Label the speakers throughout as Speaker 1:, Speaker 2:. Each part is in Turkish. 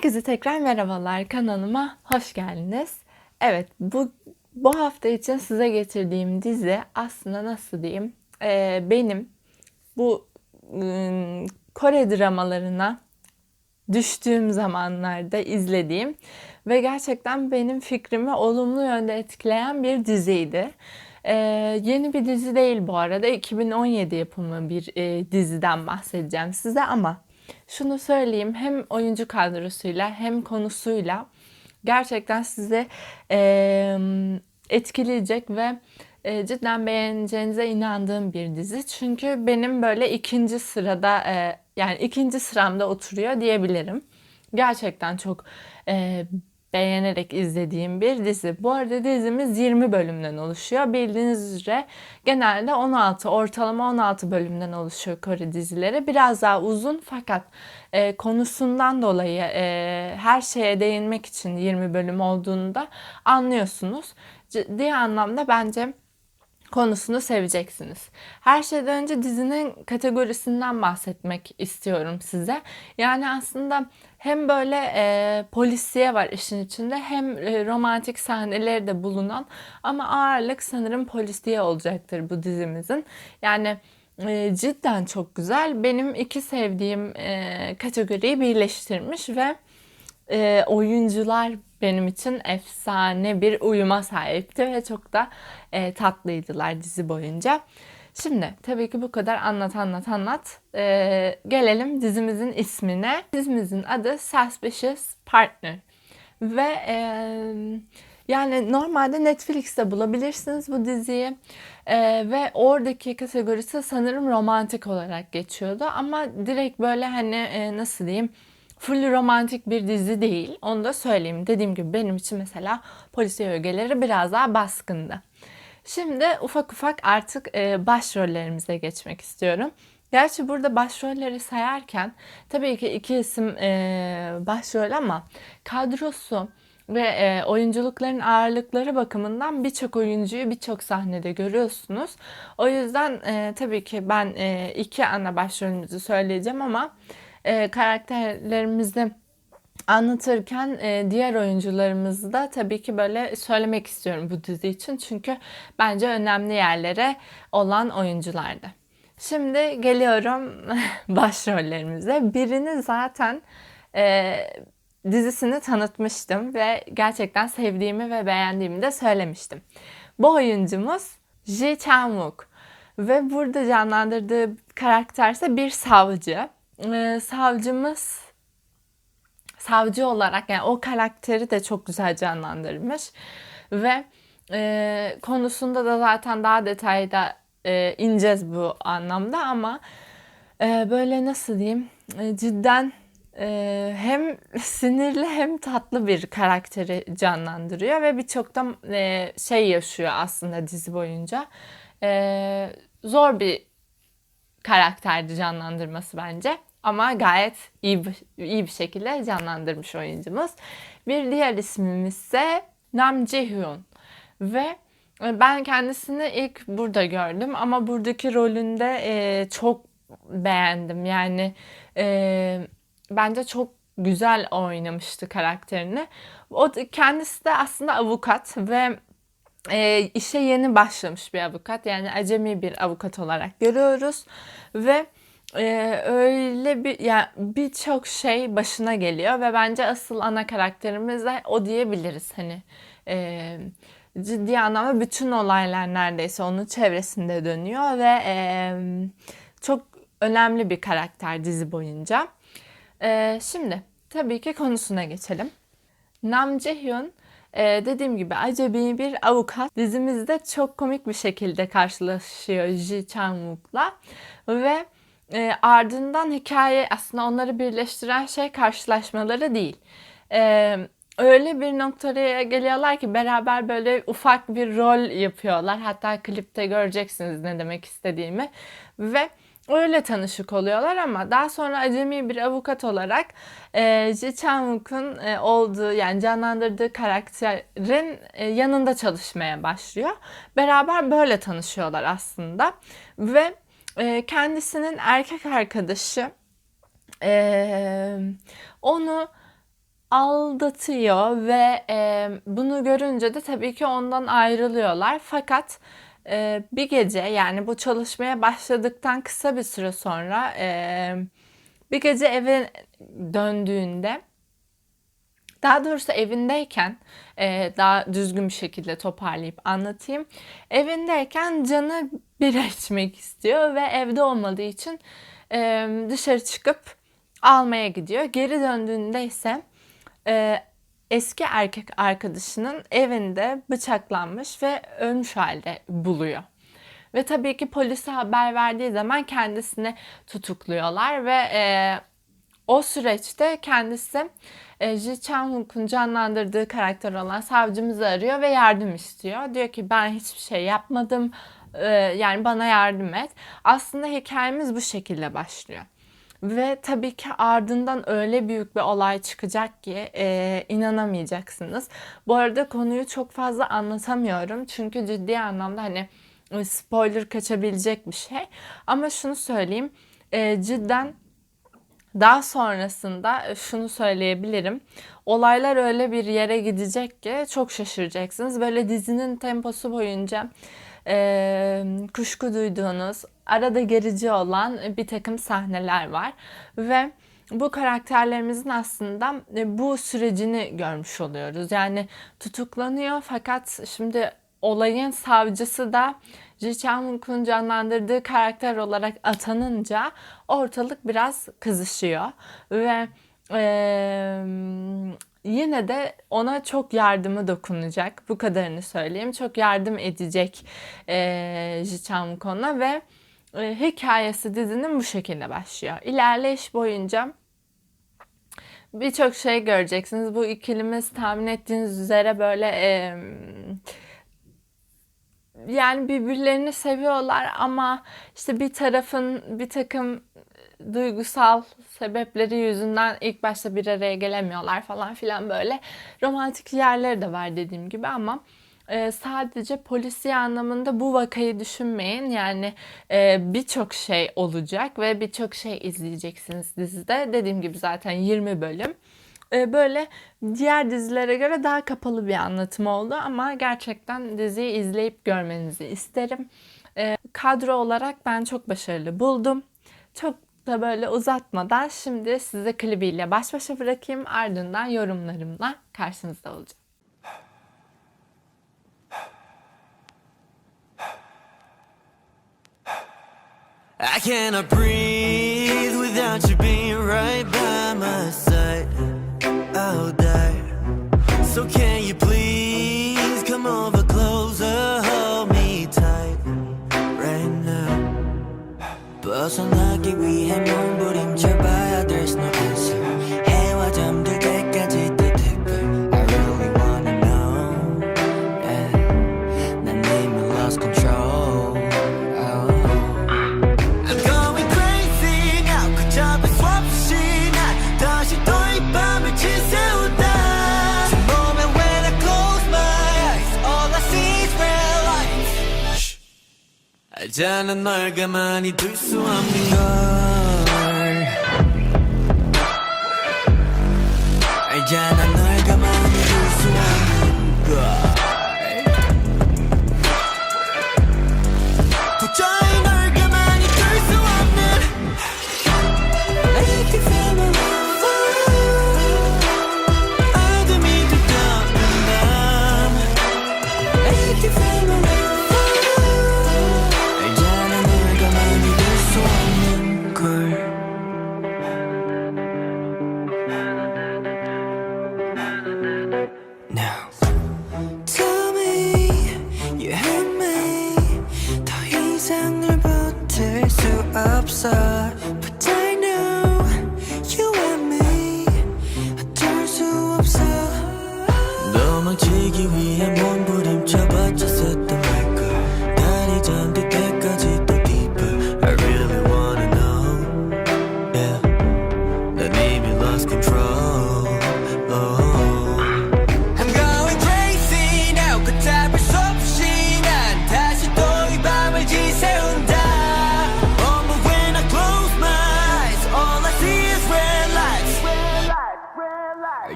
Speaker 1: Herkese tekrar merhabalar, kanalıma hoş geldiniz. Evet, bu hafta için size getirdiğim dizi aslında nasıl diyeyim, benim bu Kore dramalarına düştüğüm zamanlarda izlediğim ve gerçekten benim fikrimi olumlu yönde etkileyen bir diziydi. Yeni bir dizi değil bu arada, 2017 yapımı bir diziden bahsedeceğim size ama şunu söyleyeyim, hem oyuncu kadrosuyla hem konusuyla gerçekten sizi etkileyecek ve cidden beğeneceğinize inandığım bir dizi. Çünkü benim böyle ikinci sırada yani ikinci sıramda oturuyor diyebilirim. Gerçekten çok beğenerek izlediğim bir dizi. Bu arada dizimiz 20 bölümden oluşuyor. Bildiğiniz üzere genelde 16, ortalama 16 bölümden oluşuyor Kore dizileri. Biraz daha uzun fakat konusundan dolayı her şeye değinmek için 20 bölüm olduğunu da anlıyorsunuz. Ciddi anlamda bence konusunu seveceksiniz. Her şeyden önce dizinin kategorisinden bahsetmek istiyorum size. Yani aslında hem böyle polisiye var işin içinde, hem romantik sahneleri de bulunan, ama ağırlık sanırım polisiye olacaktır bu dizimizin. Yani cidden çok güzel. Benim iki sevdiğim kategoriyi birleştirmiş ve oyuncular benim için efsane bir uyuma sahipti ve çok da tatlıydılar dizi boyunca. Şimdi tabii ki bu kadar anlat. Gelelim dizimizin ismine. Dizimizin adı Suspicious Partner. Ve yani normalde Netflix'te bulabilirsiniz bu diziyi. Ve oradaki kategorisi sanırım romantik olarak geçiyordu. Ama direkt böyle hani nasıl diyeyim, full romantik bir dizi değil. Onu da söyleyeyim. Dediğim gibi benim için mesela polisiye ögeleri biraz daha baskındı. Şimdi ufak ufak artık başrollerimize geçmek istiyorum. Gerçi burada başrolleri sayarken tabii ki iki isim başrol, ama kadrosu ve oyunculukların ağırlıkları bakımından birçok oyuncuyu birçok sahnede görüyorsunuz. O yüzden tabii ki ben iki ana başrolümüzü söyleyeceğim ama karakterlerimizi anlatırken diğer oyuncularımızı da tabii ki böyle söylemek istiyorum bu dizi için. Çünkü bence önemli yerlere olan oyunculardı. Şimdi geliyorum başrollerimize. Birini zaten e, dizisini tanıtmıştım ve gerçekten sevdiğimi ve beğendiğimi de söylemiştim. Bu oyuncumuz Ji Chang-wook ve burada canlandırdığı karakter ise bir savcı. Savcı olarak, yani o karakteri de çok güzel canlandırmış ve konusunda da zaten daha detayda ineceğiz bu anlamda, ama böyle nasıl diyeyim, cidden hem sinirli hem tatlı bir karakteri canlandırıyor ve birçok da şey yaşıyor aslında dizi boyunca. Zor bir karakterdi canlandırması bence. Ama gayet iyi bir şekilde canlandırmış oyuncumuz. Bir diğer ismimiz ise Nam Ji-hyun. Ve ben kendisini ilk burada gördüm ama buradaki rolünde çok beğendim. Yani bence çok güzel oynamıştı karakterini. Kendisi de aslında avukat ve işe yeni başlamış bir avukat. Yani acemi bir avukat olarak görüyoruz ve öyle bir, yani birçok şey başına geliyor ve bence asıl ana karakterimiz de o diyebiliriz. Hani ciddi anlamda bütün olaylar neredeyse onun çevresinde dönüyor ve çok önemli bir karakter dizi boyunca. Şimdi tabii ki konusuna geçelim. Nam Ji-hyun dediğim gibi acemi bir avukat. Dizimizde çok komik bir şekilde karşılaşıyor Ji Chang-wook'la ve ardından hikaye, aslında onları birleştiren şey karşılaşmaları değil. Öyle bir noktaya geliyorlar ki beraber böyle ufak bir rol yapıyorlar. Hatta klipte göreceksiniz ne demek istediğimi. Ve öyle tanışık oluyorlar, ama daha sonra acemi bir avukat olarak Ji Chang-wook'un olduğu, yani canlandırdığı karakterin yanında çalışmaya başlıyor. Beraber böyle tanışıyorlar aslında ve kendisinin erkek arkadaşı onu aldatıyor ve bunu görünce de tabii ki ondan ayrılıyorlar. Fakat bir gece, yani bu çalışmaya başladıktan kısa bir süre sonra bir gece eve döndüğünde, daha doğrusu evindeyken, daha düzgün bir şekilde toparlayıp anlatayım. Evindeyken canı bira içmek istiyor ve evde olmadığı için dışarı çıkıp almaya gidiyor. Geri döndüğünde ise eski erkek arkadaşının evinde bıçaklanmış ve ölmüş halde buluyor. Ve tabii ki polise haber verdiği zaman kendisini tutukluyorlar ve o süreçte kendisi Ji Chang-wook'un canlandırdığı karakter olan savcımızı arıyor ve yardım istiyor. Diyor ki ben hiçbir şey yapmadım, yani bana yardım et. Aslında hikayemiz bu şekilde başlıyor. Ve tabii ki ardından öyle büyük bir olay çıkacak ki inanamayacaksınız. Bu arada konuyu çok fazla anlatamıyorum. Çünkü ciddi anlamda hani spoiler kaçabilecek bir şey. Ama şunu söyleyeyim. Cidden daha sonrasında şunu söyleyebilirim. Olaylar öyle bir yere gidecek ki çok şaşıracaksınız. Böyle dizinin temposu boyunca kuşku duyduğunuz, arada gerici olan bir takım sahneler var. Ve bu karakterlerimizin aslında bu sürecini görmüş oluyoruz. Yani tutuklanıyor fakat şimdi olayın savcısı da Ji Chang-wook'un canlandırdığı karakter olarak atanınca ortalık biraz kızışıyor. Ve yine de ona çok yardımı dokunacak. Bu kadarını söyleyeyim. Çok yardım edecek Ji Chang-wook ona ve hikayesi dizinin bu şekilde başlıyor. İlerleyiş boyunca birçok şey göreceksiniz. Bu ikilimiz tahmin ettiğiniz üzere böyle yani birbirlerini seviyorlar ama işte bir tarafın bir takım duygusal sebepleri yüzünden ilk başta bir araya gelemiyorlar falan filan, böyle romantik yerleri de var dediğim gibi ama sadece polisiye anlamında bu vakayı düşünmeyin. Yani birçok şey olacak ve birçok şey izleyeceksiniz dizide. Dediğim gibi zaten 20 bölüm. Böyle diğer dizilere göre daha kapalı bir anlatım oldu ama gerçekten diziyi izleyip görmenizi isterim. Kadro olarak ben çok başarılı buldum. Çok da böyle uzatmadan şimdi size klibiyle baş başa bırakayım. Ardından yorumlarımla karşınızda olacağım.
Speaker 2: I cannot breathe without you being right by my side. I'll die. So can you please come over closer, hold me tight right now. 벗어나기 위해 몸부림쳐봐야 there's no answer. 해와 잠들 때까지 또 댓글 I really wanna know. Yeah. 난 이미 lost control. Oh. I'm going crazy now. 그 점에 수없이 난 다시 또 이 밤을 지새운다. 제 몸에 when I close my eyes, all I see is red lights. 알잖아 널 가만히 둘 수 없는 걸. 알잖아 널 가만히 둘 수 없는 걸. 도저히 널 가만히 둘 수 없는. I can feel my love. 어둠이 두꺼운 밤. I can feel my love. 알잖아 널 가만히 둘 수 없는 걸. Now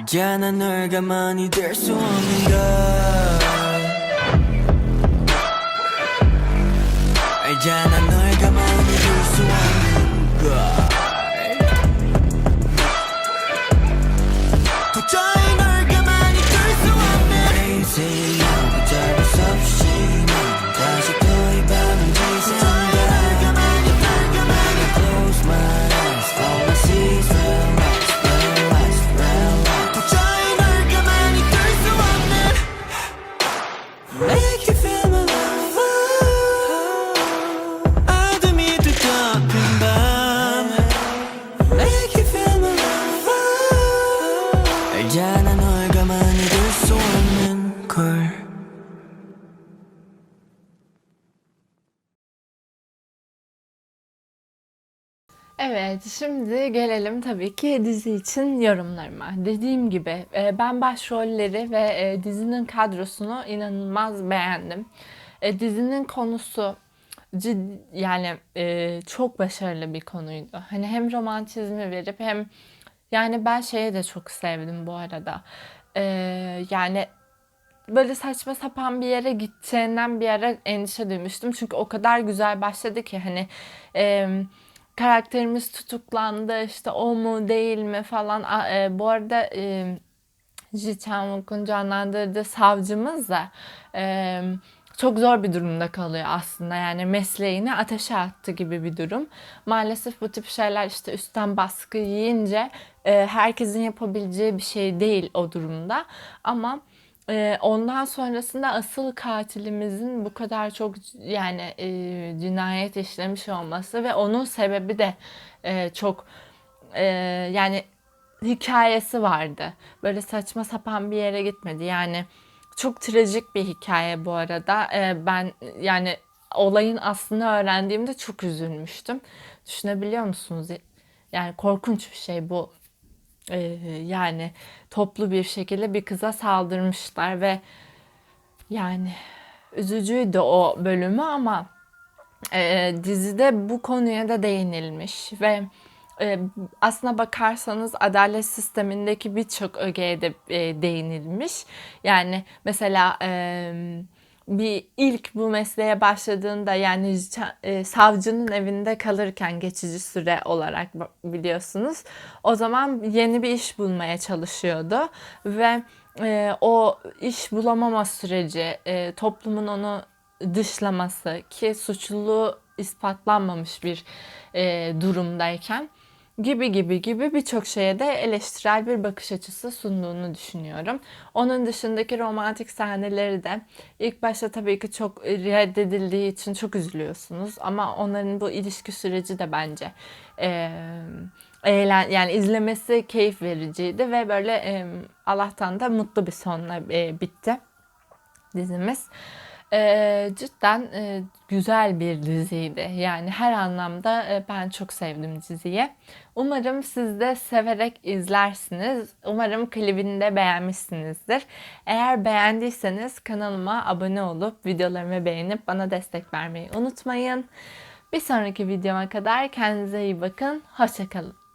Speaker 2: 알잖아 널 가만히 둘 수 없는 걸 알잖아 널 가만히 둘 수 없는 걸 도저히 널 가만히 둘 수 없는 Crazy 어쩔 수 없이 난 다시 또 이 밤을 지샌다 Close my eyes all I see is real life 도저히 널 가만히 둘 수 없는 Make you feel my love 어둠이 뒤덮인 밤 Make you feel my love 알잖아 널 가만히 둘 수 없는 걸
Speaker 1: Evet, şimdi gelelim tabii ki dizi için yorumlarıma. Dediğim gibi ben başrolleri ve dizinin kadrosunu inanılmaz beğendim. Dizinin konusu yani çok başarılı bir konuydu. Hani hem romantizmi verip hem yani ben şeye de çok sevdim bu arada. E, Yani böyle saçma sapan bir yere gideceğinden bir ara endişe duymuştum. Çünkü o kadar güzel başladı ki hani karakterimiz tutuklandı işte o mu değil mi falan. Bu arada Ji Chang-wook'un canlandırdığı savcımız da çok zor bir durumda kalıyor aslında. Yani mesleğini ateşe attı gibi bir durum. Maalesef bu tip şeyler işte üstten baskı yiyince herkesin yapabileceği bir şey değil o durumda. Ama ondan sonrasında asıl katilimizin bu kadar çok yani cinayet işlemiş olması ve onun sebebi de çok yani hikayesi vardı. Böyle saçma sapan bir yere gitmedi. Yani çok trajik bir hikaye bu arada. Ben yani olayın aslını öğrendiğimde çok üzülmüştüm. Düşünebiliyor musunuz? Yani korkunç bir şey bu. Ee, Yani toplu bir şekilde bir kıza saldırmışlar ve yani üzücüydü o bölümü ama dizide bu konuya da değinilmiş ve aslına bakarsanız adalet sistemindeki birçok ögeye de değinilmiş. Yani mesela bir ilk bu mesleğe başladığında yani savcının evinde kalırken geçici süre olarak biliyorsunuz. O zaman yeni bir iş bulmaya çalışıyordu ve o iş bulamama süreci, toplumun onu dışlaması ki suçluluğu ispatlanmamış bir durumdayken gibi birçok şeye de eleştirel bir bakış açısı sunduğunu düşünüyorum. Onun dışındaki romantik sahneleri de ilk başta tabii ki çok reddedildiği için çok üzülüyorsunuz ama onların bu ilişki süreci de bence yani izlemesi keyif vericiydi ve böyle Allah'tan da mutlu bir sonla bitti dizimiz. Cidden güzel bir diziydi. Yani her anlamda ben çok sevdim diziyi. Umarım siz de severek izlersiniz. Umarım klibini de beğenmişsinizdir. Eğer beğendiyseniz kanalıma abone olup videolarımı beğenip bana destek vermeyi unutmayın. Bir sonraki videoma kadar kendinize iyi bakın. Hoşça kalın.